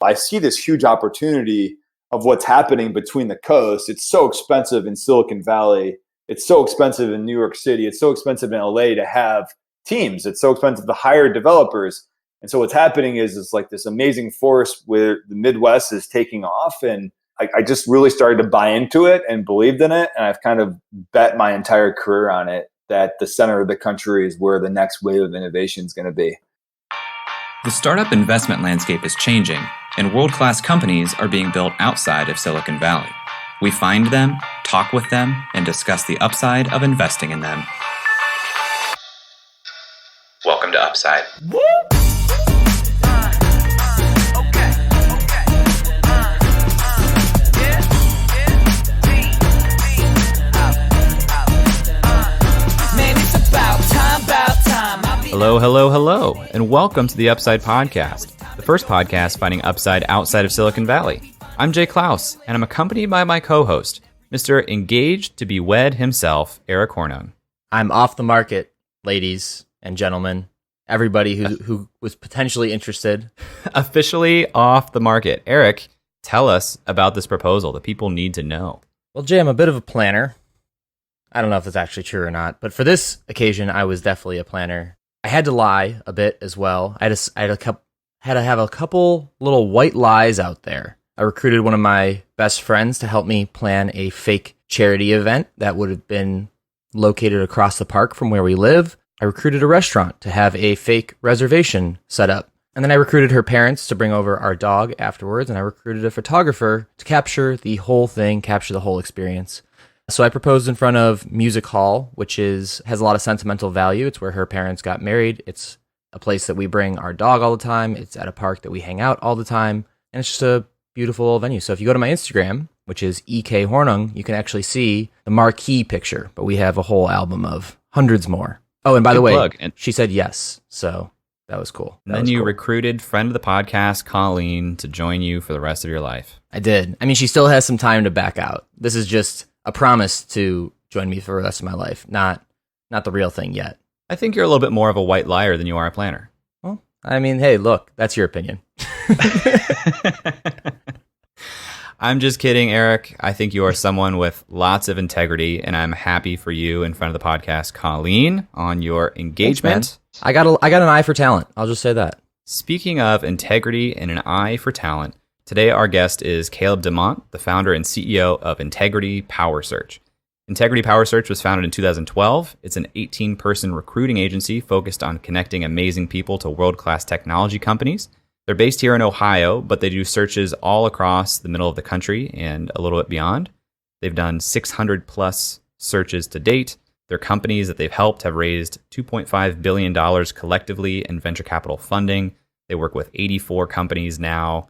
I see this huge opportunity of what's happening between the coasts. It's so expensive in Silicon Valley. It's so expensive in New York City. It's so expensive in LA to have teams. It's so expensive to hire developers. And so what's happening is it's like this amazing force where the Midwest is taking off. And I just really started to buy into it and believed in it. And I've kind of bet my entire career on it, that the center of the country is where the next wave of innovation is going to be. The startup investment landscape is changing, and world-class companies are being built outside of Silicon Valley. We find them, talk with them, and discuss the upside of investing in them. Welcome to Upside. Woo! Hello, and welcome to the Upside Podcast, the first podcast finding upside outside of Silicon Valley. I'm Jay Klaus, and I'm accompanied by my co-host, Mr. Engaged to be Wed himself, Eric Hornung. I'm off the market, ladies and gentlemen, everybody who was potentially interested. Officially off the market. Eric, tell us about this proposal that people need to know. Well, Jay, I'm a bit of a planner. I don't know if that's actually true or not, but for this occasion, I was definitely a planner. I had to lie a bit as well. I had to have a couple little white lies out there. I recruited one of my best friends to help me plan a fake charity event that would have been located across the park from where we live. I recruited a restaurant to have a fake reservation set up. And then I recruited her parents to bring over our dog afterwards. And I recruited a photographer to capture the whole thing, capture the whole experience. So I proposed in front of Music Hall, which has a lot of sentimental value. It's where her parents got married. It's a place that we bring our dog all the time. It's at a park that we hang out all the time. And it's just a beautiful little venue. So if you go to my Instagram, which is EK Hornung, you can actually see the marquee picture. But we have a whole album of hundreds more. Oh, and by the way, she said yes. So that was cool. And then you recruited friend of the podcast, Colleen, to join you for the rest of your life. I did. I mean, she still has some time to back out. This is just a promise to join me for the rest of my life, not the real thing yet. I think you're a little bit more of a white liar than you are a planner. Well, I mean, hey, look, that's your opinion. I'm just kidding, Eric. I think you are someone with lots of integrity, and I'm happy for you in front of the podcast, Colleen, on your engagement. Thanks, I got an eye for talent. I'll just say that. Speaking of integrity and an eye for talent, today, our guest is Kaleb Dumot, the founder and CEO of Integrity Power Search. Integrity Power Search was founded in 2012. It's an 18-person recruiting agency focused on connecting amazing people to world-class technology companies. They're based here in Ohio, but they do searches all across the middle of the country and a little bit beyond. They've done 600-plus searches to date. Their companies that they've helped have raised $2.5 billion collectively in venture capital funding. They work with 84 companies now.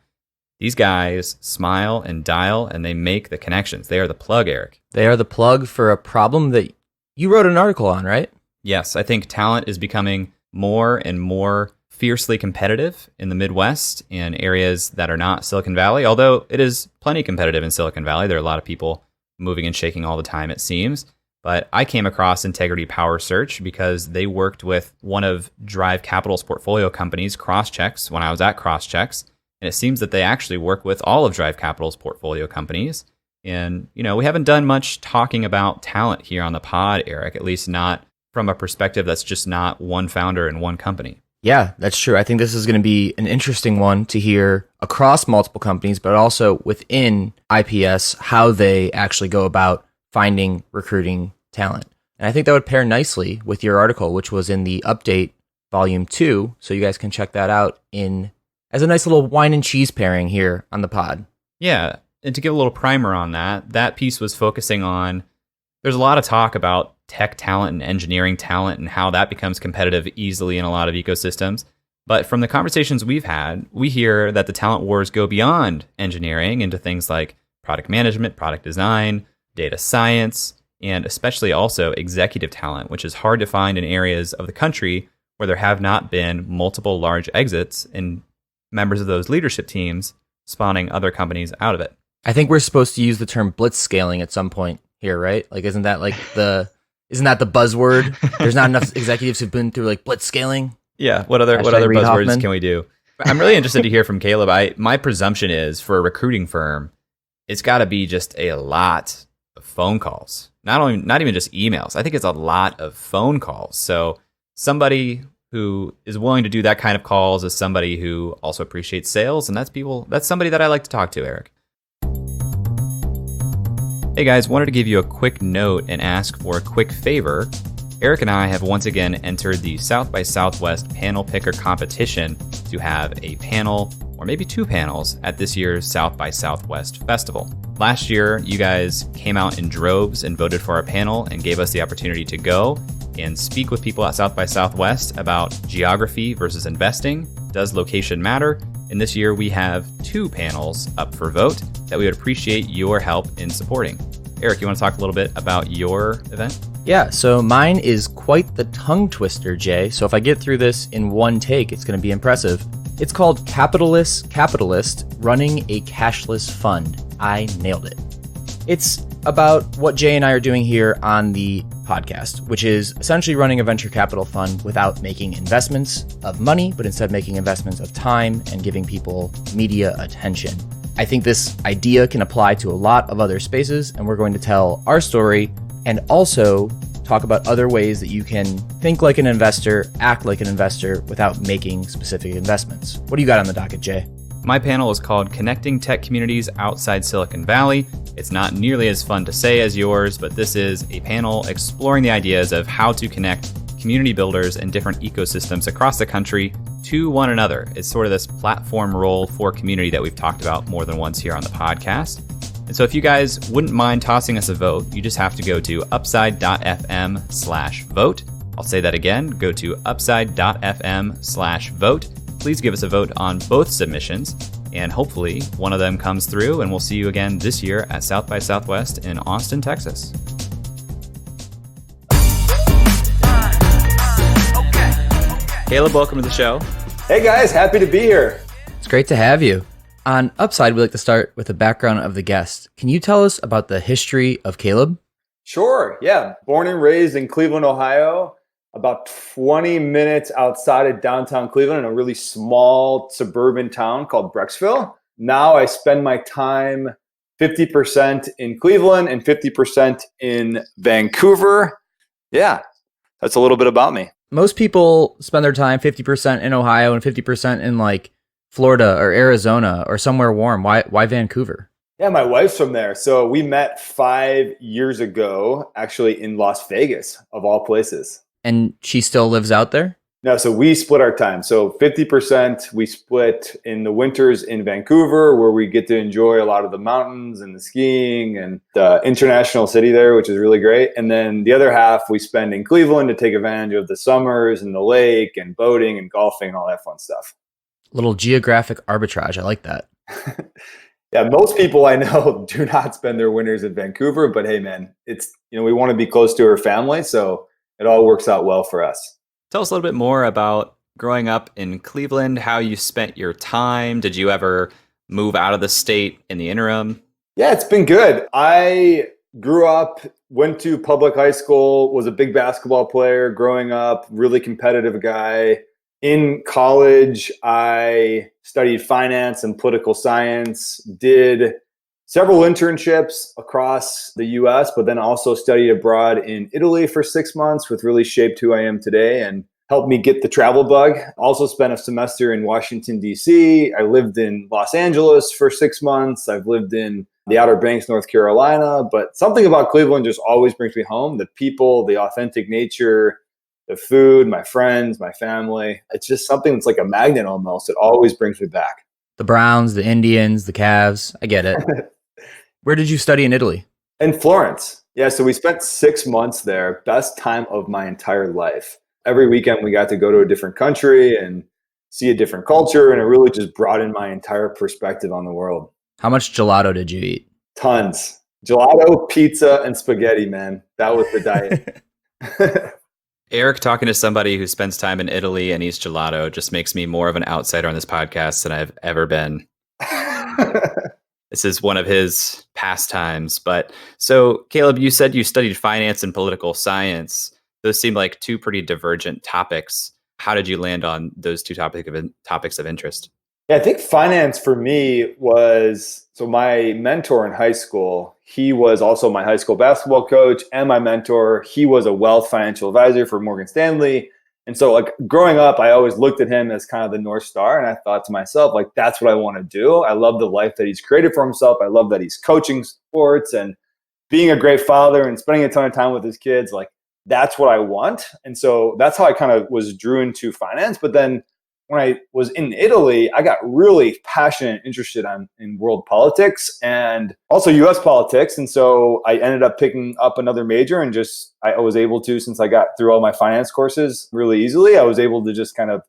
These guys smile and dial, and they make the connections. They are the plug, Eric. They are the plug for a problem that you wrote an article on, right? Yes, I think talent is becoming more and more fiercely competitive in the Midwest and areas that are not Silicon Valley, although it is plenty competitive in Silicon Valley. There are a lot of people moving and shaking all the time, it seems. But I came across Integrity Power Search because they worked with one of Drive Capital's portfolio companies, Crosschecks, when I was at Crosschecks. And it seems that they actually work with all of Drive Capital's portfolio companies. And, we haven't done much talking about talent here on the pod, Eric, at least not from a perspective that's just not one founder and one company. Yeah, that's true. I think this is going to be an interesting one to hear across multiple companies, but also within IPS, how they actually go about finding, recruiting talent. And I think that would pair nicely with your article, which was in the Update Volume 2. So you guys can check that out as a nice little wine and cheese pairing here on the pod. Yeah, and to give a little primer on that piece was focusing on, there's a lot of talk about tech talent and engineering talent and how that becomes competitive easily in a lot of ecosystems. But from the conversations we've had, we hear that the talent wars go beyond engineering into things like product management, product design, data science, and especially also executive talent, which is hard to find in areas of the country where there have not been multiple large exits and members of those leadership teams spawning other companies out of it. I think we're supposed to use the term blitz scaling at some point here, right? Like, isn't that the buzzword? There's not enough executives who've been through like blitz scaling. Yeah. What other buzzwords can we do? I'm really interested to hear from Kaleb. My presumption is for a recruiting firm, it's got to be just a lot of phone calls. Not even just emails. I think it's a lot of phone calls. So somebody who is willing to do that kind of calls is somebody who also appreciates sales, and that's somebody that I like to talk to, Eric. Hey guys, wanted to give you a quick note and ask for a quick favor. Eric and I have once again entered the South by Southwest panel picker competition to have a panel or maybe two panels at this year's South by Southwest Festival. Last year, you guys came out in droves and voted for our panel and gave us the opportunity to go and speak with people at South by Southwest about geography versus investing. Does location matter? And this year we have two panels up for vote that we would appreciate your help in supporting. Eric, you want to talk a little bit about your event? Yeah, so mine is quite the tongue twister, Jay. So if I get through this in one take, it's going to be impressive. It's called Capitalist Running a Cashless Fund. I nailed it. It's about what Jay and I are doing here on the podcast, which is essentially running a venture capital fund without making investments of money, but instead making investments of time and giving people media attention. I think this idea can apply to a lot of other spaces, and we're going to tell our story and also talk about other ways that you can think like an investor, act like an investor without making specific investments. What do you got on the docket, Jay? My panel is called Connecting Tech Communities Outside Silicon Valley. It's not nearly as fun to say as yours, but this is a panel exploring the ideas of how to connect community builders and different ecosystems across the country to one another. It's sort of this platform role for community that we've talked about more than once here on the podcast. And so if you guys wouldn't mind tossing us a vote, you just have to go to upside.fm/vote. I'll say that again, go to upside.fm/vote. Please give us a vote on both submissions, and hopefully one of them comes through, and we'll see you again this year at South by Southwest in Austin, Texas. Kaleb, welcome to the show. Hey guys, happy to be here. It's great to have you. On Upside, we like to start with the background of the guest. Can you tell us about the history of Kaleb? Sure, yeah. Born and raised in Cleveland, Ohio, about 20 minutes outside of downtown Cleveland in a really small suburban town called Brecksville. Now I spend my time 50% in Cleveland and 50% in Vancouver. Yeah, that's a little bit about me. Most people spend their time 50% in Ohio and 50% in like Florida or Arizona or somewhere warm. Why Vancouver? Yeah, my wife's from there. So we met 5 years ago, actually in Las Vegas, of all places. And she still lives out there? No, so we split our time. So 50% we split in the winters in Vancouver, where we get to enjoy a lot of the mountains and the skiing and the international city there, which is really great. And then the other half we spend in Cleveland to take advantage of the summers and the lake and boating and golfing and all that fun stuff. Little geographic arbitrage. I like that. Yeah, most people I know do not spend their winters in Vancouver, but hey, man, it's, we want to be close to our family, so it all works out well for us. Tell us a little bit more about growing up in Cleveland, how you spent your time. Did you ever move out of the state in the interim? Yeah, it's been good. I grew up, went to public high school, was a big basketball player growing up, really competitive guy. In college, I studied finance and political science, did several internships across the US, but then also studied abroad in Italy for 6 months, which really shaped who I am today and helped me get the travel bug. Also spent a semester in Washington, D.C. I lived in Los Angeles for 6 months. I've lived in the Outer Banks, North Carolina, but something about Cleveland just always brings me home. The people, the authentic nature, the food, my friends, my family. It's just something that's like a magnet almost. It always brings me back. The Browns, the Indians, the Cavs. I get it. Where did you study in Italy? In Florence. Yeah, so we spent 6 months there. Best time of my entire life. Every weekend we got to go to a different country and see a different culture, and it really just broadened my entire perspective on the world. How much gelato did you eat? Tons. Gelato, pizza, and spaghetti, man. That was the diet. Eric talking to somebody who spends time in Italy and eats gelato just makes me more of an outsider on this podcast than I've ever been. This is one of his pastimes. But so, Kaleb, you said you studied finance and political science. Those seem like two pretty divergent topics. how did you land on those two topics of interest? Yeah, I think finance for me was, so my mentor in high school, he was also my high school basketball coach and my mentor. He was a wealth financial advisor for Morgan Stanley. And so like growing up, I always looked at him as kind of the North Star. And I thought to myself, like, that's what I want to do. I love the life that he's created for himself. I love that he's coaching sports and being a great father and spending a ton of time with his kids. Like, that's what I want. And so that's how I kind of was drew into finance. But then when I was in Italy, I got really passionate and interested in world politics and also US politics. And so I ended up picking up another major and I was able to, since I got through all my finance courses really easily, I was able to just kind of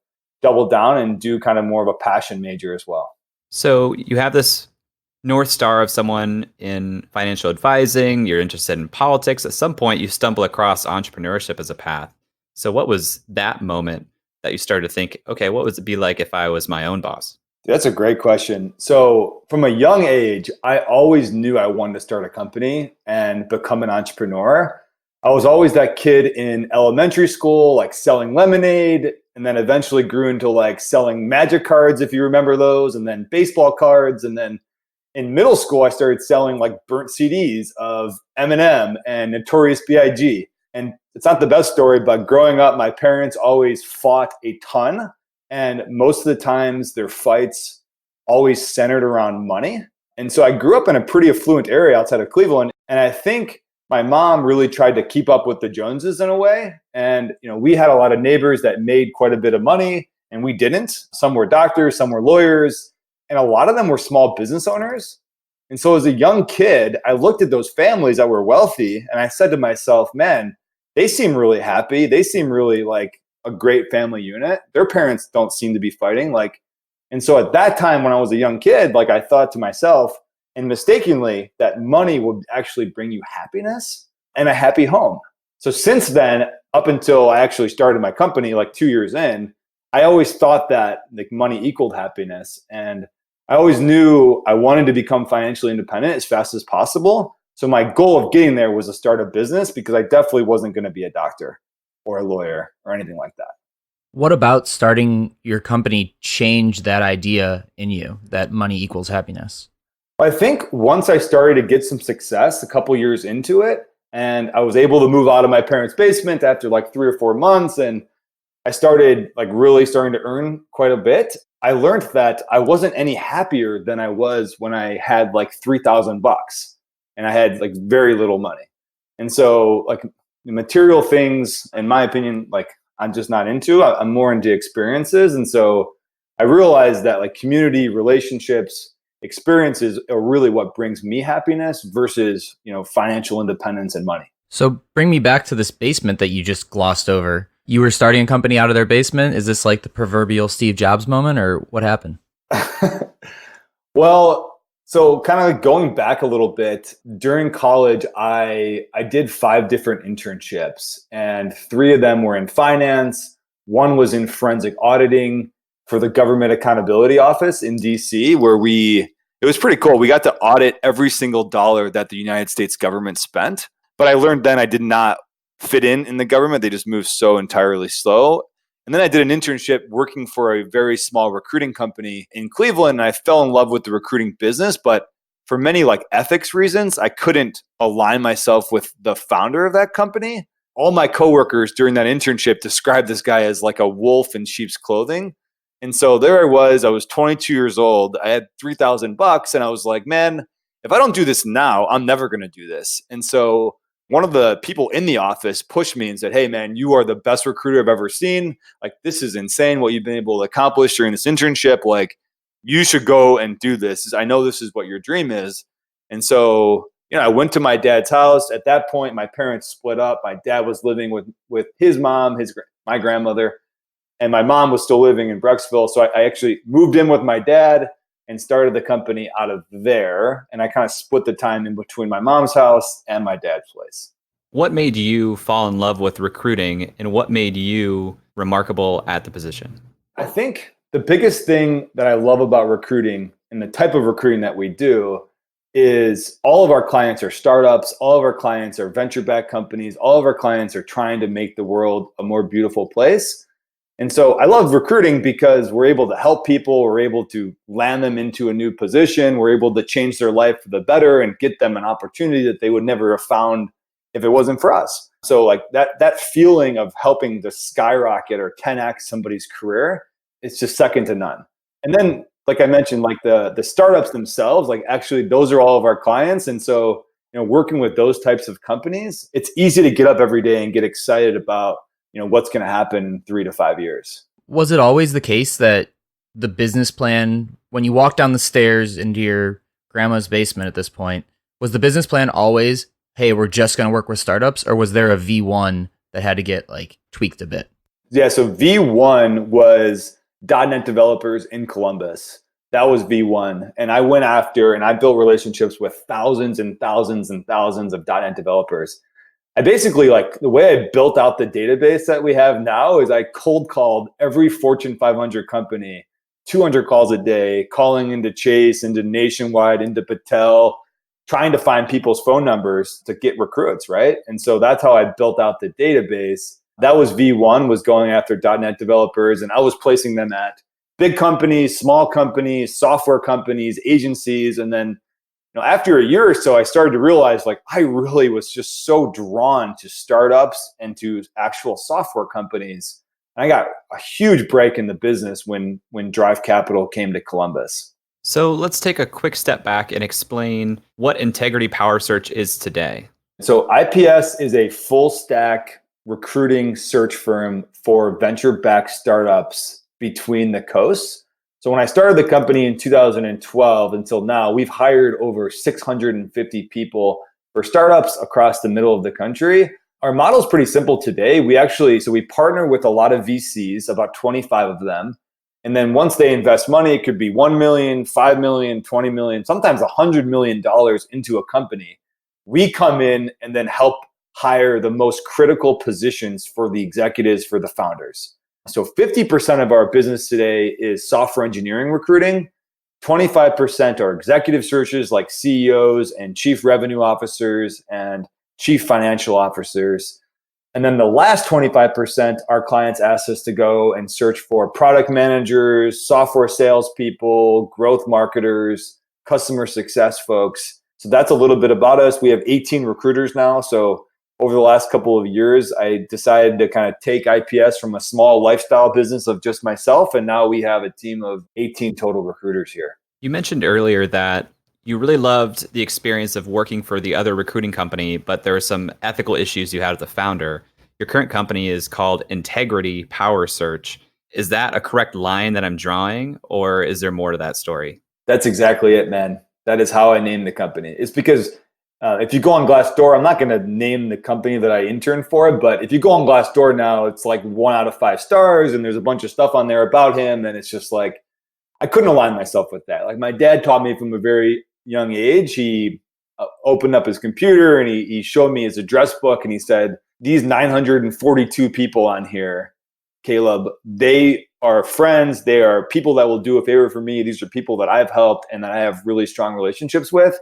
double down and do kind of more of a passion major as well. So you have this North Star of someone in financial advising, you're interested in politics. At some point, you stumble across entrepreneurship as a path. So what was that moment that you started to think, okay, what would it be like if I was my own boss? That's a great question. So from a young age, I always knew I wanted to start a company and become an entrepreneur. I was always that kid in elementary school, like selling lemonade, and then eventually grew into like selling magic cards, if you remember those, and then baseball cards. And then in middle school, I started selling like burnt CDs of Eminem and Notorious B.I.G. And it's not the best story, but growing up, my parents always fought a ton. And most of the times their fights always centered around money. And so I grew up in a pretty affluent area outside of Cleveland. And I think my mom really tried to keep up with the Joneses in a way. And, we had a lot of neighbors that made quite a bit of money and we didn't. Some were doctors, some were lawyers, and a lot of them were small business owners. And so as a young kid, I looked at those families that were wealthy and I said to myself, man, they seem really happy. They seem really like a great family unit. Their parents don't seem to be fighting. And so at that time when I was a young kid, like I thought to myself, and mistakenly, that money would actually bring you happiness and a happy home. So since then, up until I actually started my company, like 2 years in, I always thought that like money equaled happiness. And I always knew I wanted to become financially independent as fast as possible. So my goal of getting there was to start a business because I definitely wasn't going to be a doctor or a lawyer or anything like that. What about starting your company changed that idea in you, that money equals happiness? I think once I started to get some success a couple years into it, and I was able to move out of my parents' basement after like 3 or 4 months, and I started like really starting to earn quite a bit, I learned that I wasn't any happier than I was when I had like $3,000 and I had like very little money. And so like the material things, in my opinion, like I'm just not into. I'm more into experiences. And so I realized that like community, relationships, experiences are really what brings me happiness versus, financial independence and money. So bring me back to this basement that you just glossed over. You were starting a company out of their basement. Is this like the proverbial Steve Jobs moment or what happened? Well, so kind of like going back a little bit, during college, I did 5 different internships and 3 of them were in finance. One was in forensic auditing for the Government Accountability Office in DC, where it was pretty cool. We got to audit every single dollar that the United States government spent. But I learned then I did not fit in the government. They just moved so entirely slow. And then I did an internship working for a very small recruiting company in Cleveland. And I fell in love with the recruiting business. But for many like ethics reasons, I couldn't align myself with the founder of that company. All my coworkers during that internship described this guy as like a wolf in sheep's clothing. And so there I was 22 years old. I had $3,000 and I was like, man, if I don't do this now, I'm never going to do this. And so one of the people in the office pushed me and said, hey man, you are the best recruiter I've ever seen. Like, this is insane what you've been able to accomplish during this internship. Like, you should go and do this. I know this is what your dream is. And so, I went to my dad's house. At that point, my parents split up. My dad was living with his mom, my grandmother, and my mom was still living in Brecksville. So I actually moved in with my dad and started the company out of there. And I kind of split the time in between my mom's house and my dad's place. What made you fall in love with recruiting and what made you remarkable at the position? I think the biggest thing that I love about recruiting and the type of recruiting that we do is all of our clients are startups. All of our clients are venture-backed companies. All of our clients are trying to make the world a more beautiful place. And so I love recruiting because we're able to help people. We're able to land them into a new position. We're able to change their life for the better and get them an opportunity that they would never have found if it wasn't for us. So like that feeling of helping to skyrocket or 10x somebody's career, it's just second to none. And then, like I mentioned, like the startups themselves, like actually those are all of our clients. And so, working with those types of companies, it's easy to get up every day and get excited about, what's going to happen in 3 to 5 years. Was it always the case that the business plan, when you walk down the stairs into your grandma's basement at this point, was the business plan always, hey, we're just going to work with startups? Or was there a V1 that had to get like tweaked a bit? Yeah, so V1 was .NET developers in Columbus. That was V1. And I went after and I built relationships with thousands and thousands and thousands of .NET developers. I basically, like, the way I built out the database that we have now is I cold called every Fortune 500 company, 200 calls a day, calling into Chase, into Nationwide, into Patel, trying to find people's phone numbers to get recruits, right? And so that's how I built out the database. That was V1, was going after .NET developers, and I was placing them at big companies, small companies, software companies, agencies. And then after a year or so, I started to realize like I really was just so drawn to startups and to actual software companies. And I got a huge break in the business when Drive Capital came to Columbus. So let's take a quick step back and explain what Integrity Power Search is today. So IPS is a full stack recruiting search firm for venture-backed startups between the coasts. So when I started the company in 2012 until now, we've hired over 650 people for startups across the middle of the country. Our model is pretty simple today. We partner with a lot of VCs, about 25 of them. And then once they invest money, it could be 1 million, 5 million, 20 million, sometimes $100 million into a company. We come in and then help hire the most critical positions for the executives, for the founders. So 50% of our business today is software engineering recruiting. 25% are executive searches like CEOs and chief revenue officers and chief financial officers. And then the last 25%, our clients ask us to go and search for product managers, software salespeople, growth marketers, customer success folks. So that's a little bit about us. We have 18 recruiters now. So over the last couple of years, I decided to kind of take IPS from a small lifestyle business of just myself. And now we have a team of 18 total recruiters here. You mentioned earlier that you really loved the experience of working for the other recruiting company, but there were some ethical issues you had with the founder. Your current company is called Integrity Power Search. Is that a correct line that I'm drawing, or is there more to that story? That's exactly it, man. That is how I named the company. It's because if you go on Glassdoor, I'm not going to name the company that I interned for, but if you go on Glassdoor now, it's like 1 out of 5 stars, and there's a bunch of stuff on there about him, and it's just like, I couldn't align myself with that. Like, my dad taught me from a very young age. He opened up his computer and he showed me his address book, and he said, these 942 people on here, Kaleb, they are friends. They are people that will do a favor for me. These are people that I've helped and that I have really strong relationships with.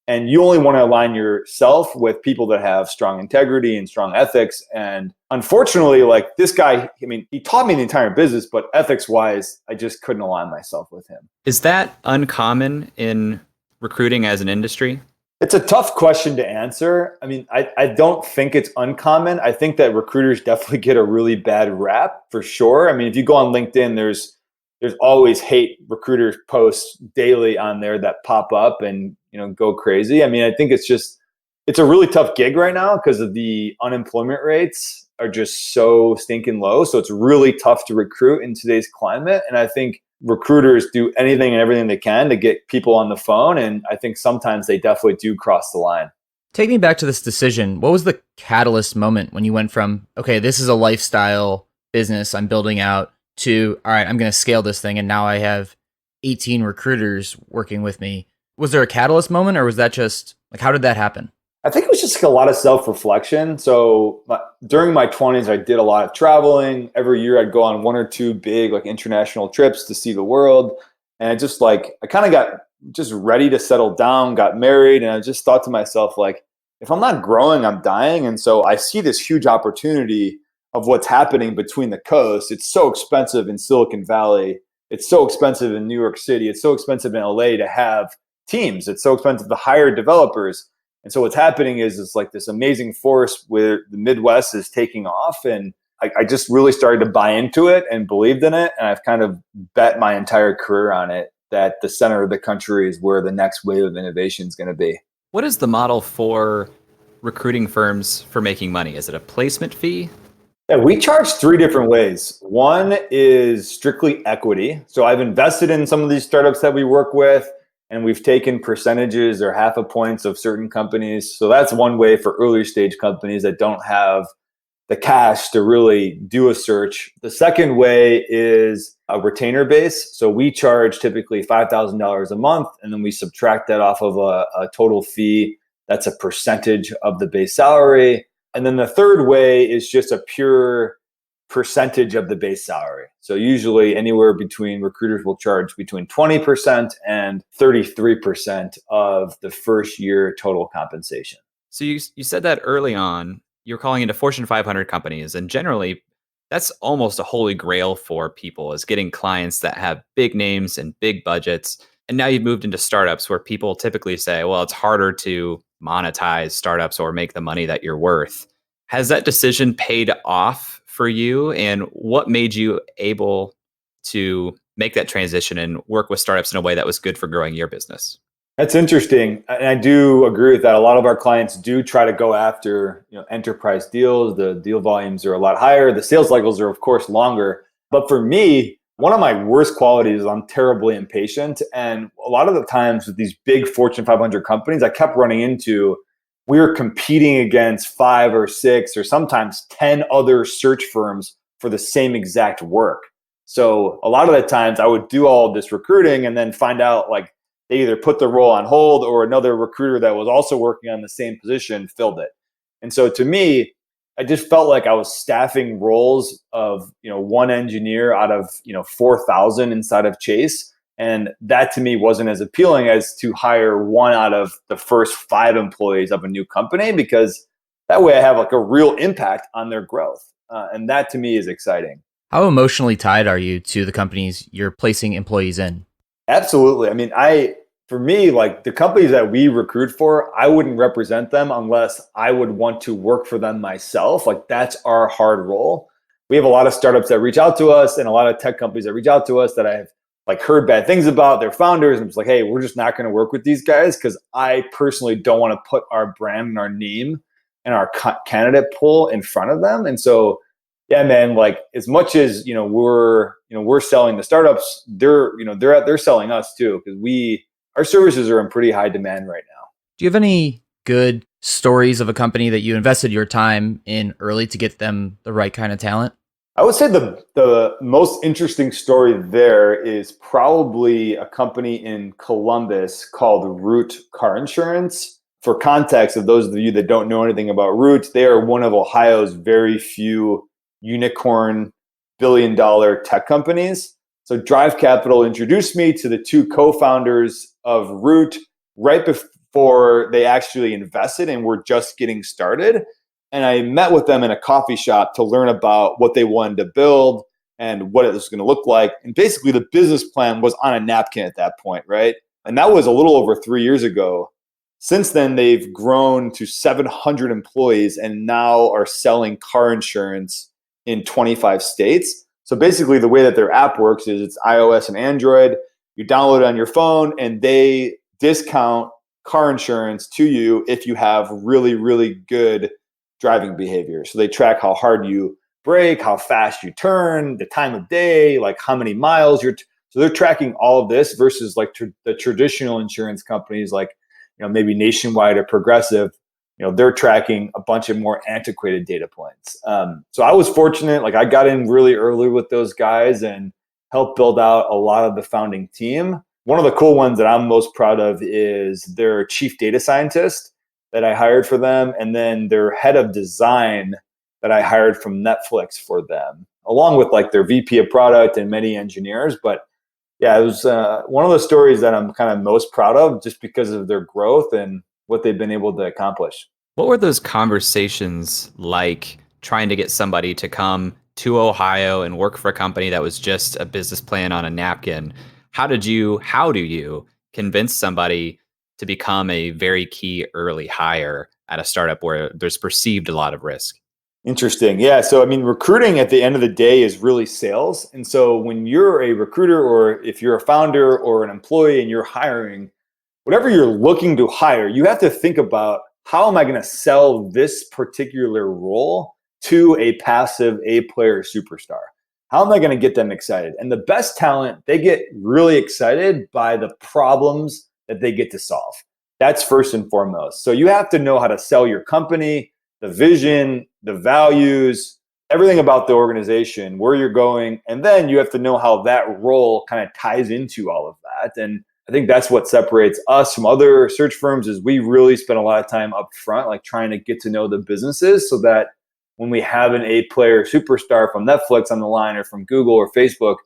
And you only want to align yourself with people that have strong integrity and strong ethics. And unfortunately, like, this guy, I mean, he taught me the entire business, but ethics wise, I just couldn't align myself with him. Is that uncommon in recruiting as an industry? It's a tough question to answer. I mean, I don't think it's uncommon. I think that recruiters definitely get a really bad rap, for sure. I mean, if you go on LinkedIn, there's always hate recruiter posts daily on there that pop up and go crazy. I mean, I think it's a really tough gig right now because of the unemployment rates are just so stinking low. So it's really tough to recruit in today's climate. And I think recruiters do anything and everything they can to get people on the phone. And I think sometimes they definitely do cross the line. Take me back to this decision. What was the catalyst moment when you went from, okay, this is a lifestyle business I'm building out, to, all right, I'm going to scale this thing, and now I have 18 recruiters working with me? Was there a catalyst moment, or was that just, like, how did that happen? I think it was just a lot of self-reflection. So during my 20s, I did a lot of traveling. Every year I'd go on 1 or 2 big, like, international trips to see the world. And I kind of got just ready to settle down, got married. And I just thought to myself, like, if I'm not growing, I'm dying. And so I see this huge opportunity of what's happening between the coasts. It's so expensive in Silicon Valley. It's so expensive in New York City. It's so expensive in LA to have teams. It's so expensive to hire developers. And so what's happening is it's like this amazing force where the Midwest is taking off. And I just really started to buy into it and believed in it. And I've kind of bet my entire career on it, that the center of the country is where the next wave of innovation is going to be. What is the model for recruiting firms for making money? Is it a placement fee? Yeah, we charge three different ways. One is strictly equity. So I've invested in some of these startups that we work with, and we've taken percentages or half a points of certain companies. So that's one way for early stage companies that don't have the cash to really do a search. The second way is a retainer base. So we charge typically $5,000 a month, and then we subtract that off of a total fee. That's a percentage of the base salary. And then the third way is just a pure percentage of the base salary. So usually anywhere between, recruiters will charge between 20% and 33% of the first year total compensation. So you said that early on, you're calling into Fortune 500 companies, and generally that's almost a holy grail for people, is getting clients that have big names and big budgets. And now you've moved into startups where people typically say, well, it's harder to monetize startups or make the money that you're worth. Has that decision paid off for you? And what made you able to make that transition and work with startups in a way that was good for growing your business? That's interesting. And I do agree with that. A lot of our clients do try to go after, enterprise deals. The deal volumes are a lot higher. The sales cycles are, of course, longer. But for me, one of my worst qualities is I'm terribly impatient. And a lot of the times with these big Fortune 500 companies, I kept running into, we were competing against 5 or 6 or sometimes 10 other search firms for the same exact work. So a lot of the times I would do all of this recruiting and then find out like they either put the role on hold or another recruiter that was also working on the same position filled it. And so to me, I just felt like I was staffing roles of, one engineer out of, 4,000 inside of Chase. And that to me wasn't as appealing as to hire one out of the first 5 employees of a new company, because that way I have like a real impact on their growth. And that to me is exciting. How emotionally tied are you to the companies you're placing employees in? Absolutely. I mean, for me, like the companies that we recruit for, I wouldn't represent them unless I would want to work for them myself. Like that's our hard role. We have a lot of startups that reach out to us and a lot of tech companies that reach out to us that I've like heard bad things about their founders. I'm just like, hey, we're just not going to work with these guys because I personally don't want to put our brand and our name and our candidate pool in front of them. And so, yeah, man, like as much as, we're selling the startups, they're selling us too, because our services are in pretty high demand right now. Do you have any good stories of a company that you invested your time in early to get them the right kind of talent? I would say the most interesting story there is probably a company in Columbus called Root Car Insurance. For context, of those of you that don't know anything about Root, they are one of Ohio's very few unicorn billion-dollar tech companies. So Drive Capital introduced me to the 2 co-founders of Root right before they actually invested and were just getting started. And I met with them in a coffee shop to learn about what they wanted to build and what it was going to look like. And basically the business plan was on a napkin at that point, right? And that was a little over 3 years ago. Since then, they've grown to 700 employees and now are selling car insurance in 25 states. So basically the way that their app works is it's iOS and Android. You download it on your phone and they discount car insurance to you if you have really, really good driving behavior. So they track how hard you brake, how fast you turn, the time of day, like how many miles so they're tracking all of this versus like the traditional insurance companies like, maybe Nationwide or Progressive, they're tracking a bunch of more antiquated data points. So I was fortunate, like I got in really early with those guys and helped build out a lot of the founding team. One of the cool ones that I'm most proud of is their chief data scientist that I hired for them, and then their head of design that I hired from Netflix for them, along with like their VP of product and many engineers. But yeah, it was one of the stories that I'm kind of most proud of just because of their growth and what they've been able to accomplish. What were those conversations like trying to get somebody to come to Ohio and work for a company that was just a business plan on a napkin. How do you convince somebody to become a very key early hire at a startup where there's perceived a lot of risk? Interesting. Yeah. So, I mean, recruiting at the end of the day is really sales. And so when you're a recruiter or if you're a founder or an employee and you're hiring, whatever you're looking to hire, you have to think about how am I going to sell this particular role to a passive A player superstar? How am I going to get them excited? And the best talent, they get really excited by the problems that they get to solve. That's first and foremost. So you have to know how to sell your company, the vision, the values, everything about the organization, where you're going. And then you have to know how that role kind of ties into all of that. And I think that's what separates us from other search firms is we really spend a lot of time up front, like trying to get to know the businesses so that when we have an A player superstar from Netflix on the line or from Google or Facebook,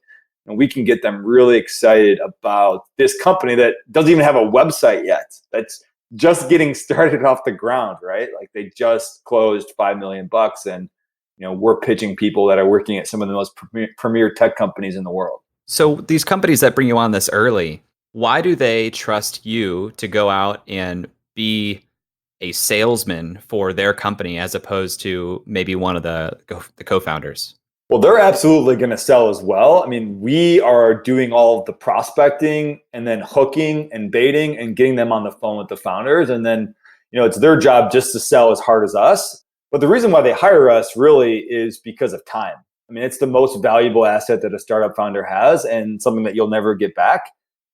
and we can get them really excited about this company that doesn't even have a website yet. That's just getting started off the ground, right? Like they just closed $5 million and we're pitching people that are working at some of the most premier tech companies in the world. So these companies that bring you on this early, why do they trust you to go out and be a salesman for their company as opposed to maybe one of the co-founders? Well, they're absolutely going to sell as well. I mean, we are doing all of the prospecting and then hooking and baiting and getting them on the phone with the founders. And then, it's their job just to sell as hard as us. But the reason why they hire us really is because of time. I mean, it's the most valuable asset that a startup founder has and something that you'll never get back.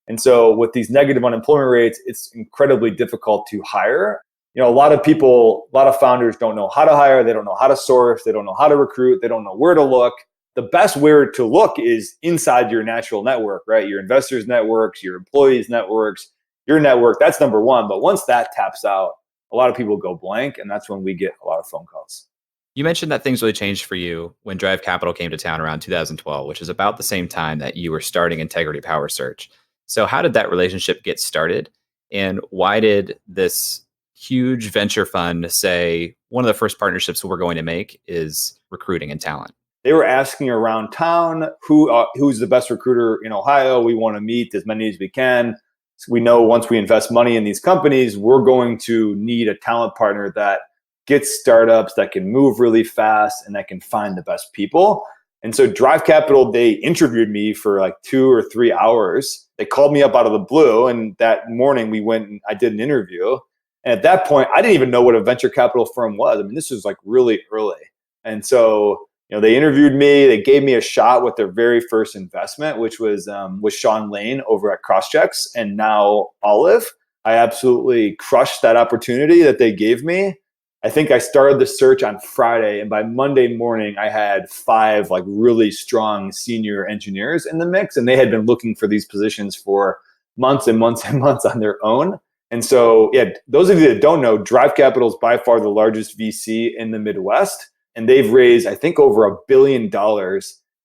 And so with these negative unemployment rates, it's incredibly difficult to hire. A lot of founders don't know how to hire. They don't know how to source. They don't know how to recruit. They don't know where to look. The best where to look is inside your natural network, right? Your investors' networks, your employees' networks, your network. That's number one. But once that taps out, a lot of people go blank. And that's when we get a lot of phone calls. You mentioned that things really changed for you when Drive Capital came to town around 2012, which is about the same time that you were starting Integrity Power Search. So how did that relationship get started? And why did this huge venture fund say one of the first partnerships we're going to make is recruiting and talent? They were asking around town who's the best recruiter in Ohio. We want to meet as many as we can. So we know once we invest money in these companies, we're going to need a talent partner that gets startups, that can move really fast, and that can find the best people. And so Drive Capital, they interviewed me for like 2 or 3 hours. They called me up out of the blue. And that morning we went and I did an interview. And at that point, I didn't even know what a venture capital firm was. I mean, this was like really early. And so, they interviewed me. They gave me a shot with their very first investment, which was with Sean Lane over at Crosschecks and now Olive. I absolutely crushed that opportunity that they gave me. I think I started the search on Friday, and by Monday morning, I had 5 like really strong senior engineers in the mix, and they had been looking for these positions for months and months and months on their own. And so, yeah, those of you that don't know, Drive Capital is by far the largest VC in the Midwest, and they've raised, I think, over $1 billion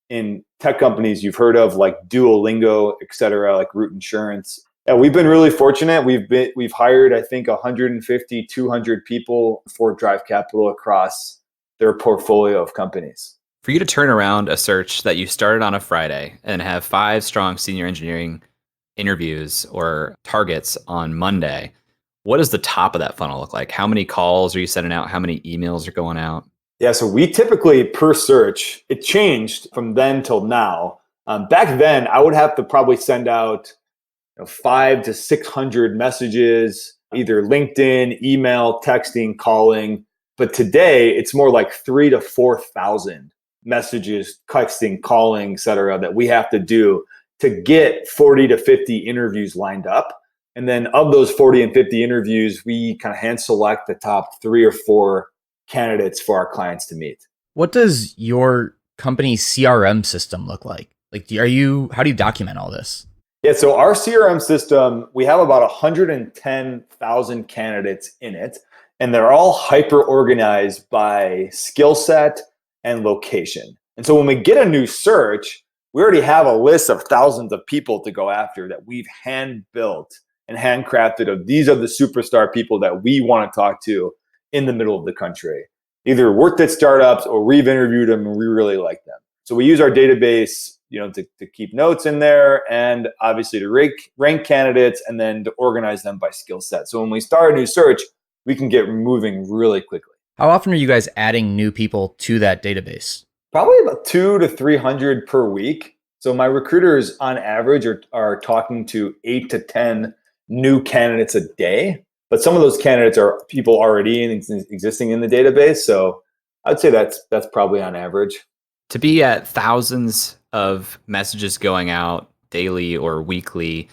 in tech companies you've heard of, like Duolingo, et cetera, like Root Insurance. Yeah, we've been really fortunate. We've hired, I think, 150, 200 people for Drive Capital across their portfolio of companies. For you to turn around a search that you started on a Friday and have 5 strong senior engineering interviews or targets on Monday, what does the top of that funnel look like? How many calls are you sending out? How many emails are going out? Yeah, so we typically per search, it changed from then till now. Back then, I would have to probably send out 500 to 600 messages, either LinkedIn, email, texting, calling. But today it's more like 3,000 to 4,000 messages, texting, calling, et cetera, that we have to do to get 40 to 50 interviews lined up. And then of those 40 and 50 interviews, we kind of hand select the top 3 or 4 candidates for our clients to meet. What does your company's CRM system look like? Like, how do you document all this? Yeah, so our CRM system, we have about 110,000 candidates in it, and they're all hyper organized by skill set and location. And so when we get a new search, we already have a list of thousands of people to go after that we've hand built and handcrafted of these are the superstar people that we want to talk to in the middle of the country. either worked at startups or we've interviewed them and we really like them. So we use our database, to keep notes in there, and obviously to rank candidates and then to organize them by skill set. So when we start a new search, we can get moving really quickly. How often are you guys adding new people to that database? Probably about 200 to 300 per week. So my recruiters on average are talking to 8 to 10 new candidates a day. But some of those candidates are people already existing in the database. So I'd say that's probably on average. To be at thousands of messages going out daily or weekly,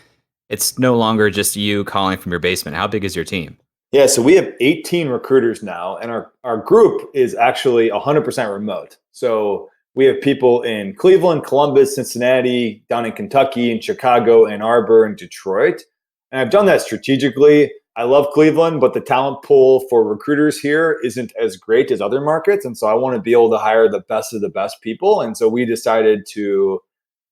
it's no longer just you calling from your basement. How big is your team? Yeah, so we have 18 recruiters now, and our group is actually 100% remote. So we have people in Cleveland, Columbus, Cincinnati, down in Kentucky, in Chicago, Ann Arbor, and Detroit. And I've done that strategically. I love Cleveland, but the talent pool for recruiters here isn't as great as other markets. And so I want to be able to hire the best of the best people. And so we decided to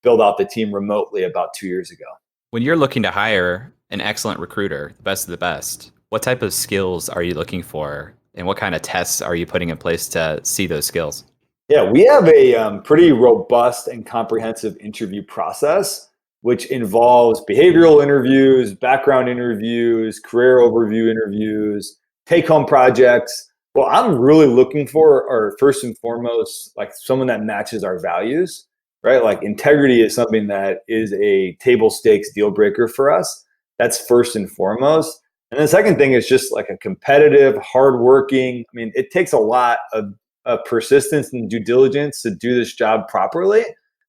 build out the team remotely about 2 years ago. When you're looking to hire an excellent recruiter, the best of the best, what type of skills are you looking for? And what kind of tests are you putting in place to see those skills? Yeah, we have a pretty robust and comprehensive interview process, which involves behavioral interviews, background interviews, career overview interviews, take-home projects. What I'm really looking for are first and foremost, like someone that matches our values, right? Like integrity is something that is a table stakes deal breaker for us. That's first and foremost. And the second thing is just like a competitive, hardworking. I mean, it takes a lot of persistence and due diligence to do this job properly.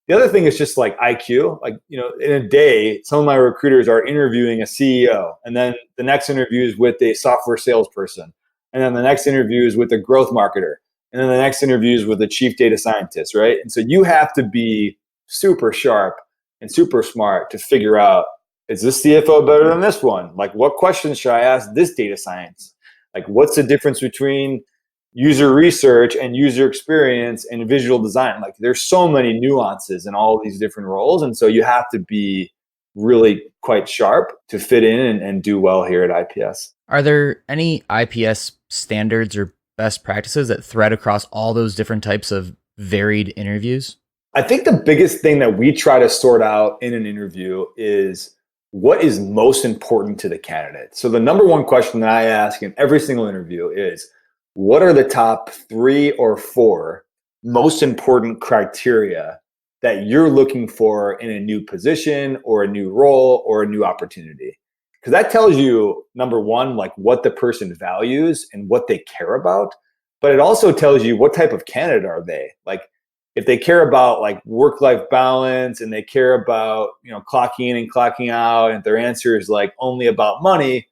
The other thing is just like IQ. Like, in a day, some of my recruiters are interviewing a CEO, and then the next interview is with a software salesperson, and then the next interview is with a growth marketer, and then the next interview is with a chief data scientist, right? And so you have to be super sharp and super smart to figure out, is this CFO better than this one? Like, what questions should I ask this data science? Like, what's the difference between user research and user experience and visual design? Like, there's so many nuances in all of these different roles. And so you have to be really quite sharp to fit in and do well here at IPS. Are there any IPS standards or best practices that thread across all those different types of varied interviews? I think the biggest thing that we try to sort out in an interview is what is most important to the candidate. So the number one question that I ask in every single interview is, what are the top 3 or 4 most important criteria that you're looking for in a new position or a new role or a new opportunity? Because that tells you, number one, like what the person values and what they care about. But it also tells you what type of candidate are they. Like, if they care about like work-life balance and they care about, clocking in and clocking out, and their answer is like only about money,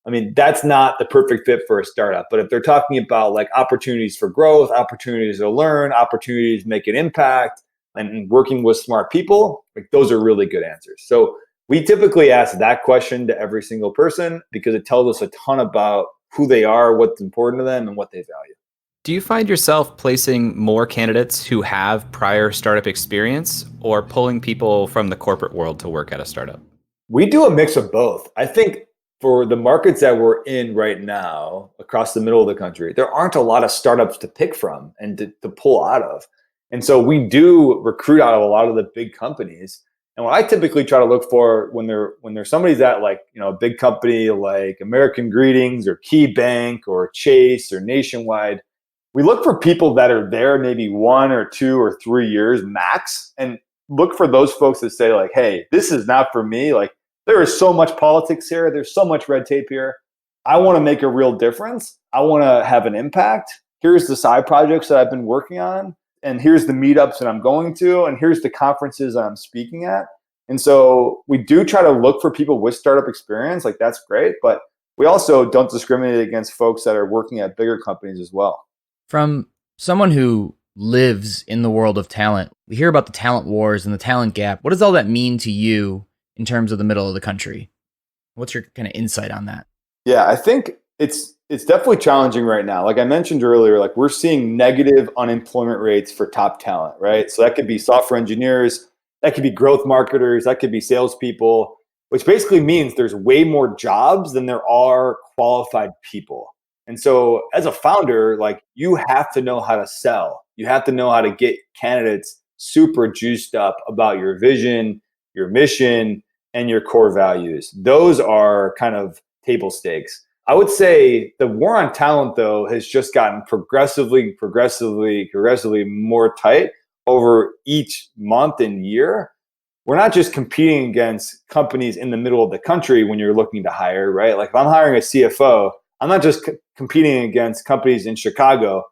I mean, that's not the perfect fit for a startup. But if they're talking about like opportunities for growth, opportunities to learn, opportunities to make an impact, and working with smart people, like those are really good answers. So we typically ask that question to every single person because it tells us a ton about who they are, what's important to them, and what they value. Do you find yourself placing more candidates who have prior startup experience or pulling people from the corporate world to work at a startup? We do a mix of both. I think for the markets that we're in right now, across the middle of the country, there aren't a lot of startups to pick from and to pull out of. And so we do recruit out of a lot of the big companies. And what I typically try to look for when there's somebody's at like, a big company like American Greetings or Key Bank or Chase or Nationwide, we look for people that are there maybe 1 or 2 or 3 years max, and look for those folks that say like, hey, this is not for me. Like, there is so much politics here. There's so much red tape here. I want to make a real difference. I want to have an impact. Here's the side projects that I've been working on, and here's the meetups that I'm going to, and here's the conferences that I'm speaking at. And so we do try to look for people with startup experience. Like, that's great. But we also don't discriminate against folks that are working at bigger companies as well. From someone who lives in the world of talent, we hear about the talent wars and the talent gap. What does all that mean to you in terms of the middle of the country? What's your kind of insight on that? Yeah, I think it's definitely challenging right now. Like I mentioned earlier, like we're seeing negative unemployment rates for top talent, right? So that could be software engineers, that could be growth marketers, that could be salespeople, which basically means there's way more jobs than there are qualified people. And so as a founder, like you have to know how to sell. You have to know how to get candidates super juiced up about your vision, your mission, and your core values. Those are kind of table stakes. I would say the war on talent, though, has just gotten progressively more tight over each month and year. We're not just competing against companies in the middle of the country when you're looking to hire, right? Like if I'm hiring a CFO, I'm not just competing against companies in Chicago.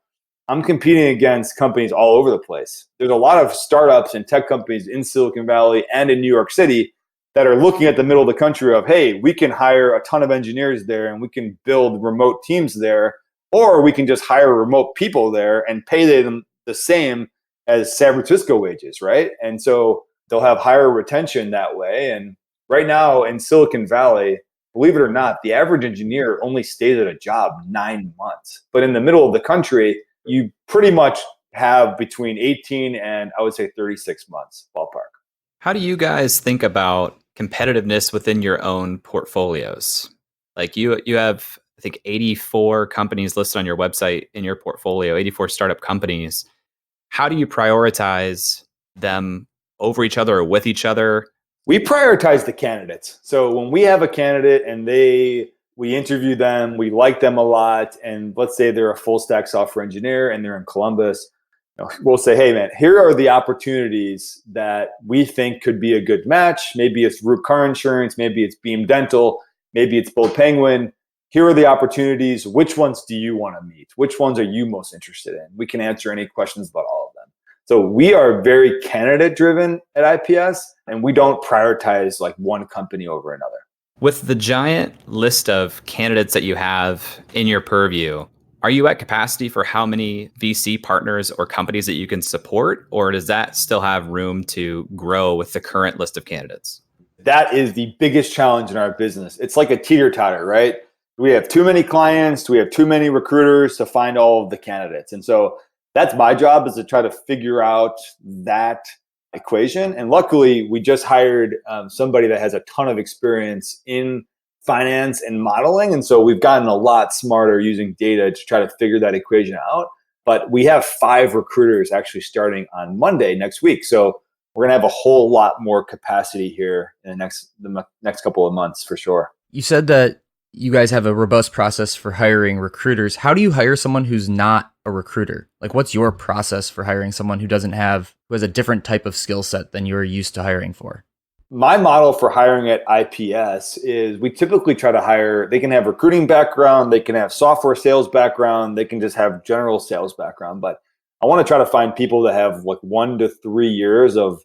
I'm competing against companies all over the place. There's a lot of startups and tech companies in Silicon Valley and in New York City that are looking at the middle of the country of, hey, we can hire a ton of engineers there and we can build remote teams there, or we can just hire remote people there and pay them the same as San Francisco wages, right? And so they'll have higher retention that way. And right now in Silicon Valley, believe it or not, the average engineer only stays at a job 9 months. But in the middle of the country, you pretty much have between 18 and I would say 36 months ballpark. How do you guys think about competitiveness within your own portfolios? Like you have, I think, 84 companies listed on your website in your portfolio, 84 startup companies. How do you prioritize them over each other or with each other? We prioritize the candidates. So when we have a candidate and we interview them, we like them a lot, and let's say they're a full stack software engineer and they're in Columbus, we'll say, hey man, here are the opportunities that we think could be a good match. Maybe it's Root Car Insurance, maybe it's Beam Dental, maybe it's Bold Penguin. Here are the opportunities. Which ones do you want to meet? Which ones are you most interested in? We can answer any questions about all of them. So we are very candidate driven at IPS, and we don't prioritize like one company over another. With the giant list of candidates that you have in your purview, are you at capacity for how many VC partners or companies that you can support, or does that still have room to grow with the current list of candidates? That is the biggest challenge in our business. It's like a teeter-totter, right? Do we have too many clients? Do we have too many recruiters to find all of the candidates? And so that's my job, is to try to figure out that equation. And luckily, we just hired somebody that has a ton of experience in finance and modeling. And so we've gotten a lot smarter using data to try to figure that equation out. But we have 5 recruiters actually starting on Monday next week. So we're going to have a whole lot more capacity here in the next couple of months for sure. You said that you guys have a robust process for hiring recruiters. How do you hire someone who's not a recruiter? Like, what's your process for hiring someone who has a different type of skill set than you're used to hiring for? My model for hiring at IPS is we typically try to hire, they can have recruiting background, they can have software sales background, they can just have general sales background. But I want to try to find people that have like 1 to 3 years of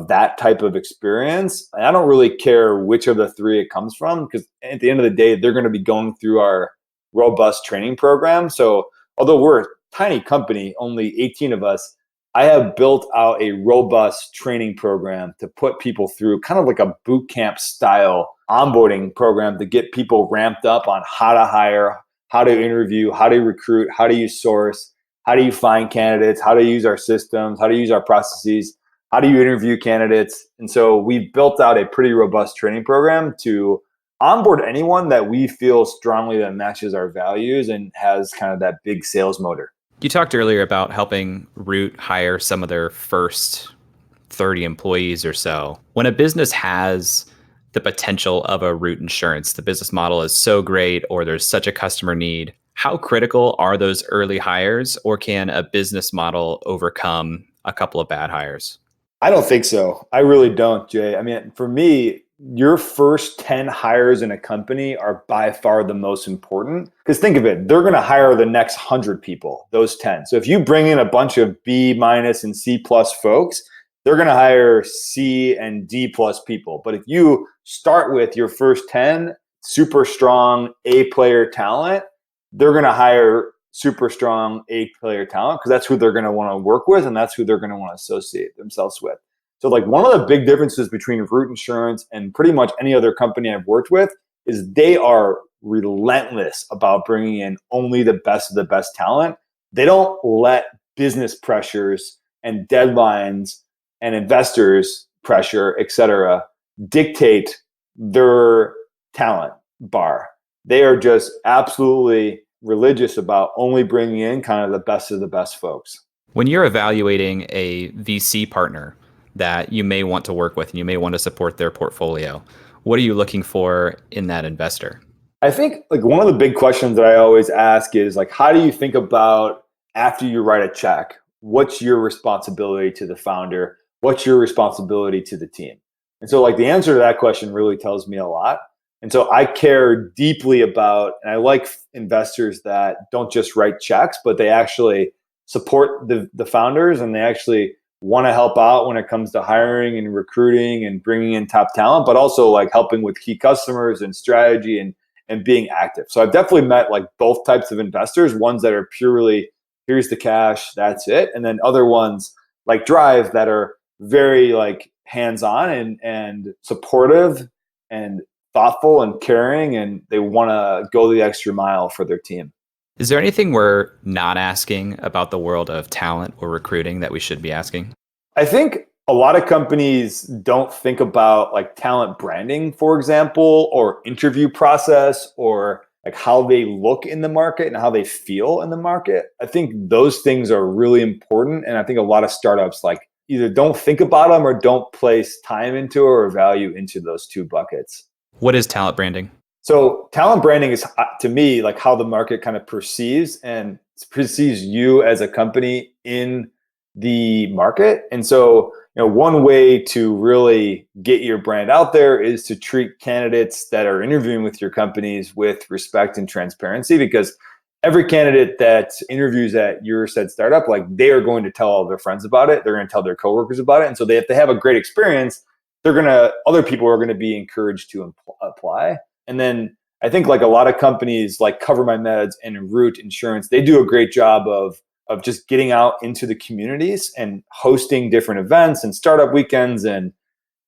that type of experience. And I don't really care which of the 3 it comes from, because at the end of the day, they're going to be going through our robust training program. So although we're a tiny company, only 18 of us, I have built out a robust training program to put people through, kind of like a boot camp style onboarding program to get people ramped up on how to hire, how to interview, how to recruit, how do you source, how do you find candidates, how to use our systems, how to use our processes, how do you interview candidates. And so we've built out a pretty robust training program to onboard anyone that we feel strongly that matches our values and has kind of that big sales motor. You talked earlier about helping Root hire some of their first 30 employees or so. When a business has the potential of a Root insurance, the business model is so great or there's such a customer need, how critical are those early hires, or can a business model overcome a couple of bad hires? I don't think so. I really don't, Jay. I mean, for me, your first 10 hires in a company are by far the most important, because think of it, they're going to hire the next 100 people, those 10. So if you bring in a bunch of B minus and C plus folks, they're going to hire C and D plus people. But if you start with your first 10 super strong A player talent, they're going to hire super strong A player talent, because that's who they're going to want to work with and that's who they're going to want to associate themselves with. So like one of the big differences between Root Insurance and pretty much any other company I've worked with is they are relentless about bringing in only the best of the best talent. They don't let business pressures and deadlines and investors pressure, et cetera, dictate their talent bar. They are just absolutely religious about only bringing in kind of the best folks. When you're evaluating a VC partner that you may want to work with and you may want to support their portfolio, what are you looking for in that investor? I think like one of the big questions that I always ask is like, how do you think about after you write a check, what's your responsibility to the founder? What's your responsibility to the team? And so like the answer to that question really tells me a lot. And so I care deeply about, and I like investors that don't just write checks, but they actually support the founders and they actually want to help out when it comes to hiring and recruiting and bringing in top talent, but also like helping with key customers and strategy and being active. So I've definitely met like both types of investors, ones that are purely, here's the cash, that's it. And then other ones like Drive that are very like hands-on and supportive and thoughtful and caring, and they want to go the extra mile for their team. Is there anything we're not asking about the world of talent or recruiting that we should be asking? I think a lot of companies don't think about like talent branding, for example, or interview process, or like how they look in the market and how they feel in the market. I think those things are really important. And I think a lot of startups like either don't think about them or don't place time into or value into those two buckets. What is talent branding? So talent branding is, to me, like how the market kind of perceives you as a company in the market. And so, one way to really get your brand out there is to treat candidates that are interviewing with your companies with respect and transparency, because every candidate that interviews at your said startup, like they are going to tell all their friends about it. They're going to tell their coworkers about it. And so if they have a great experience, other people are going to be encouraged to apply. And then I think like a lot of companies like Cover My Meds and Root Insurance, they do a great job of just getting out into the communities and hosting different events and startup weekends and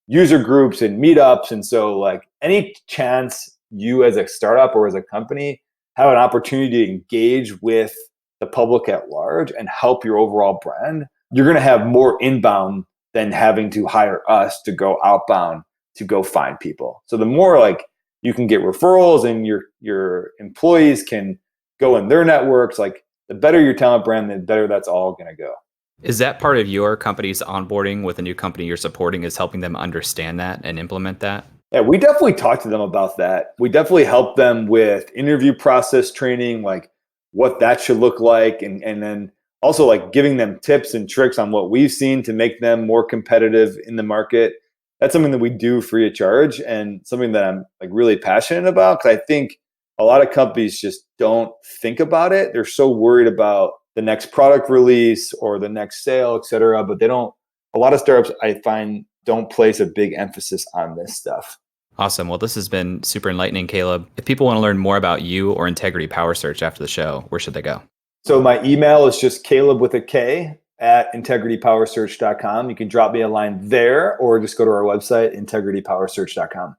user groups and meetups. And so like any chance you as a startup or as a company have an opportunity to engage with the public at large and help your overall brand, you're going to have more inbound than having to hire us to go outbound to go find people. So the more like you can get referrals and your employees can go in their networks, like the better your talent brand, the better that's all going to go. Is that part of your company's onboarding with a new company you're supporting, is helping them understand that and implement that? Yeah, we definitely talk to them about that. We definitely help them with interview process training, like what that should look like. And then also like giving them tips and tricks on what we've seen to make them more competitive in the market. That's something that we do free of charge and something that I'm like really passionate about, because I think a lot of companies just don't think about it. They're so worried about the next product release or the next sale, et cetera, but a lot of startups I find don't place a big emphasis on this stuff. Awesome. Well, this has been super enlightening, Kaleb. If people want to learn more about you or Integrity Power Search after the show, where should they go? So my email is just Kaleb with a K at integritypowersearch.com. You can drop me a line there or just go to our website, integritypowersearch.com.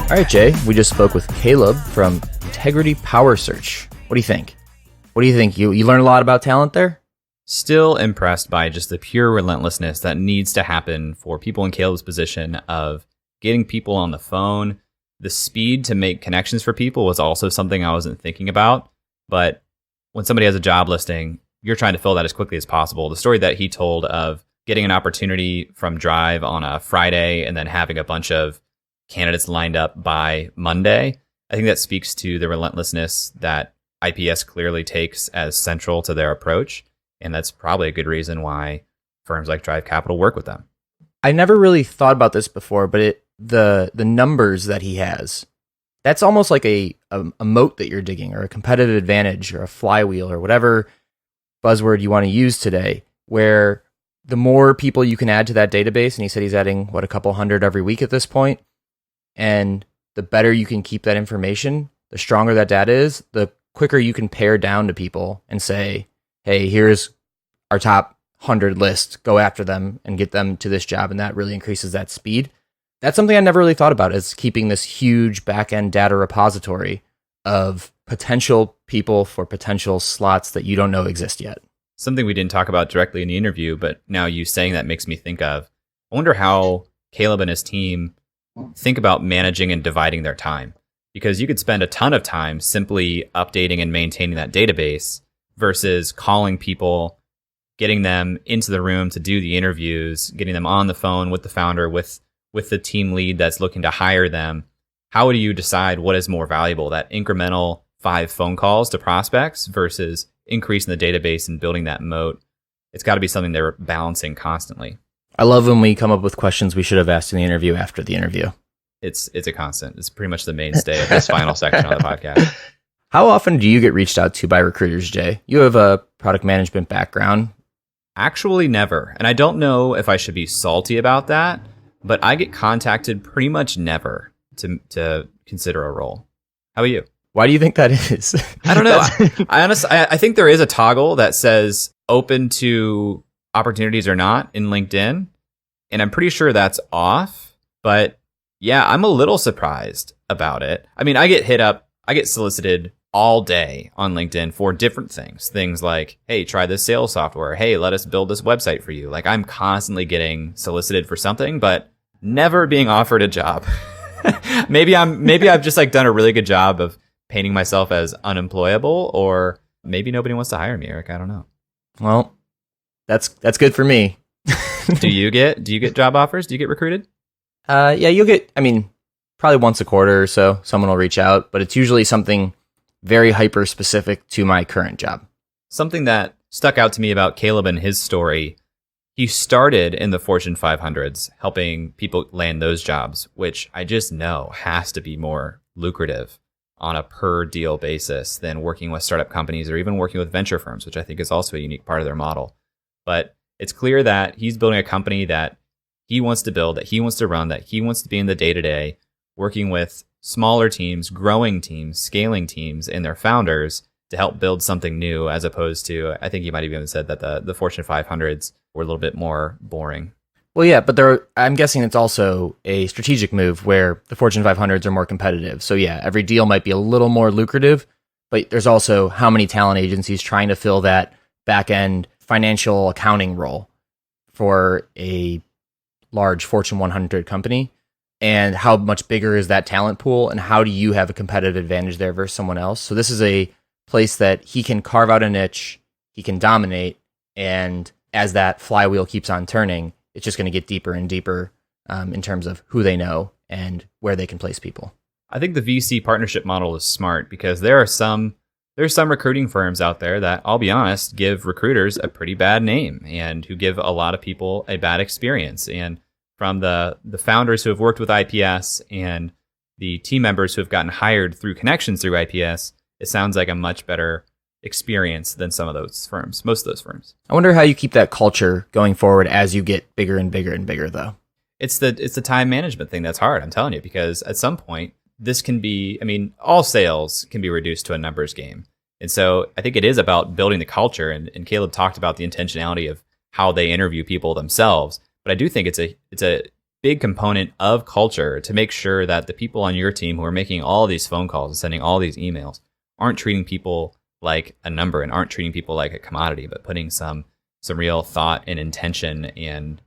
All right, Jay, we just spoke with Kaleb from Integrity Power Search. What do you think? You learned a lot about talent there? Still impressed by just the pure relentlessness that needs to happen for people in Kaleb's position of getting people on the phone. The speed to make connections for people was also something I wasn't thinking about. But when somebody has a job listing, you're trying to fill that as quickly as possible. The story that he told of getting an opportunity from Drive on a Friday and then having a bunch of candidates lined up by Monday, I think that speaks to the relentlessness that IPS clearly takes as central to their approach. And that's probably a good reason why firms like Drive Capital work with them. I never really thought about this before, but the numbers that he has, that's almost like a moat that you're digging, or a competitive advantage, or a flywheel, or whatever buzzword you want to use today, where the more people you can add to that database, and he said he's adding, a couple hundred every week at this point, and the better you can keep that information, the stronger that data is, the quicker you can pare down to people and say, hey, here's our top 100 list, go after them and get them to this job. And that really increases that speed. That's something I never really thought about, is keeping this huge back-end data repository of potential people for potential slots that you don't know exist yet. Something we didn't talk about directly in the interview, but now you saying that makes me think of, I wonder how Kaleb and his team think about managing and dividing their time. because you could spend a ton of time simply updating and maintaining that database versus calling people, getting them into the room to do the interviews, getting them on the phone with the founder, with the team lead that's looking to hire them. How do you decide what is more valuable, that incremental 5 phone calls to prospects versus increasing the database and building that moat? It's got to be something they're balancing constantly. I love when we come up with questions we should have asked in the interview after the interview. It's a constant. It's pretty much the mainstay of this final section of the podcast. How often do you get reached out to by recruiters, Jay? You have a product management background. Actually, never. And I don't know if I should be salty about that, but I get contacted pretty much never to consider a role. How about you? Why do you think that is? I don't know. I think there is a toggle that says open to opportunities or not in LinkedIn, and I'm pretty sure that's off. But yeah, I'm a little surprised about it. I mean, I get solicited all day on LinkedIn for different things. Things like, hey, try this sales software. Hey, let us build this website for you. Like, I'm constantly getting solicited for something, but never being offered a job. maybe I've just like done a really good job of painting myself as unemployable, or maybe nobody wants to hire me, Eric. I don't know. Well, that's good for me. Do you get job offers? Do you get recruited? Yeah, you'll get, I mean, probably once a quarter or so, someone will reach out, but it's usually something very hyper specific to my current job. Something that stuck out to me about Kaleb and his story, he started in the Fortune 500s, helping people land those jobs, which I just know has to be more lucrative on a per deal basis than working with startup companies or even working with venture firms, which I think is also a unique part of their model. But it's clear that he's building a company that he wants to build, that he wants to run, that he wants to be in the day-to-day, working with smaller teams, growing teams, scaling teams, and their founders to help build something new, as opposed to, I think you might have even said that the Fortune 500s were a little bit more boring. Well, yeah, but I'm guessing it's also a strategic move where the Fortune 500s are more competitive. So yeah, every deal might be a little more lucrative, but there's also how many talent agencies trying to fill that back-end financial accounting role for a large Fortune 100 company, and how much bigger is that talent pool, and how do you have a competitive advantage there versus someone else? So this is a place that he can carve out a niche, he can dominate, and as that flywheel keeps on turning, it's just going to get deeper and deeper in terms of who they know and where they can place people. I think the VC partnership model is smart because there's some recruiting firms out there that, I'll be honest, give recruiters a pretty bad name and who give a lot of people a bad experience. And from the founders who have worked with IPS and the team members who have gotten hired through connections through IPS, it sounds like a much better experience than some of those firms, most of those firms. I wonder how you keep that culture going forward as you get bigger and bigger and bigger, though. It's the time management thing that's hard, I'm telling you, because at some point, this can be, I mean, all sales can be reduced to a numbers game. And so I think it is about building the culture. And Kaleb talked about the intentionality of how they interview people themselves. But I do think it's a big component of culture to make sure that the people on your team who are making all these phone calls and sending all these emails aren't treating people like a number and aren't treating people like a commodity, but putting some real thought and intention and,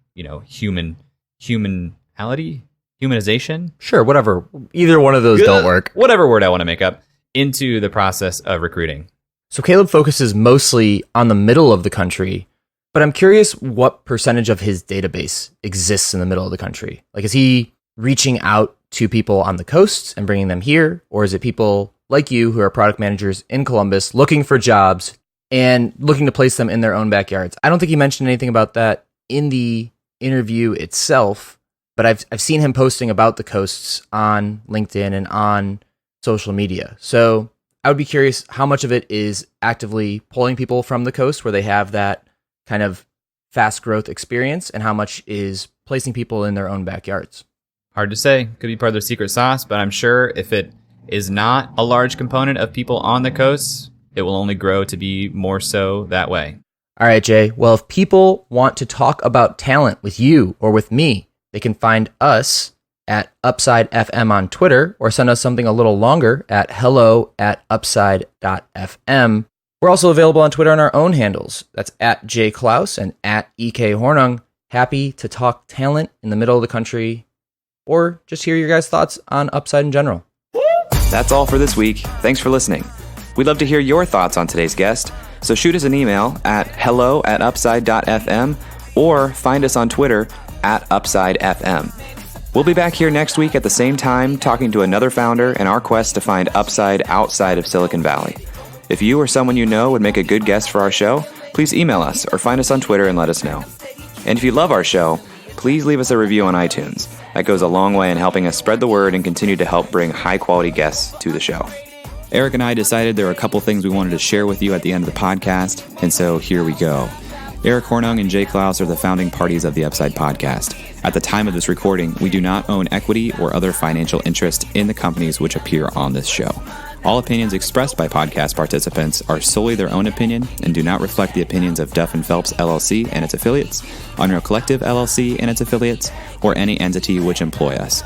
humanization. Sure, whatever. Either one of those don't work. Whatever word I want to make up into the process of recruiting. So Kaleb focuses mostly on the middle of the country, but I'm curious what percentage of his database exists in the middle of the country. Like, is he reaching out to people on the coast and bringing them here? Or is it people like you who are product managers in Columbus looking for jobs and looking to place them in their own backyards? I don't think he mentioned anything about that in the interview itself, but I've seen him posting about the coasts on LinkedIn and on social media. So I would be curious how much of it is actively pulling people from the coast where they have that kind of fast growth experience, and how much is placing people in their own backyards. Hard to say. Could be part of their secret sauce, but I'm sure if it is not a large component of people on the coast, it will only grow to be more so that way. All right, Jay. Well, if people want to talk about talent with you or with me, they can find us at Upside FM on Twitter, or send us something a little longer at hello@upside.fm. We're also available on Twitter on our own handles. That's at Jay Klaus and at EK Hornung. Happy to talk talent in the middle of the country, or just hear your guys' thoughts on Upside in general. That's all for this week. Thanks for listening. We'd love to hear your thoughts on today's guest, so shoot us an email at hello@upside.fm or find us on Twitter @UpsideFM. We'll be back here next week at the same time talking to another founder in our quest to find upside outside of Silicon Valley. If you or someone you know would make a good guest for our show, please email us or find us on Twitter and let us know. And if you love our show, please leave us a review on iTunes. That goes a long way in helping us spread the word and continue to help bring high-quality guests to the show. Eric and I decided there were a couple things we wanted to share with you at the end of the podcast, and so here we go. Eric Hornung and Jay Klaus are the founding parties of the Upside podcast. At the time of this recording, we do not own equity or other financial interest in the companies which appear on this show. All opinions expressed by podcast participants are solely their own opinion and do not reflect the opinions of Duff & Phelps LLC and its affiliates, Unreal Collective LLC and its affiliates, or any entity which employ us.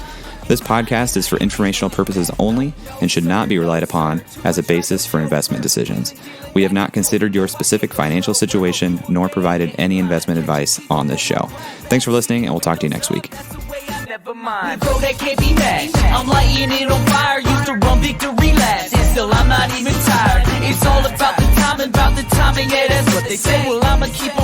This podcast is for informational purposes only and should not be relied upon as a basis for investment decisions. We have not considered your specific financial situation nor provided any investment advice on this show. Thanks for listening, and we'll talk to you next week. Never mind, bro, that can't be matched. I'm lighting it on fire, used to run victory laps, and still I'm not even tired. It's all about the timing, yeah, that's what they say. Well, I'ma keep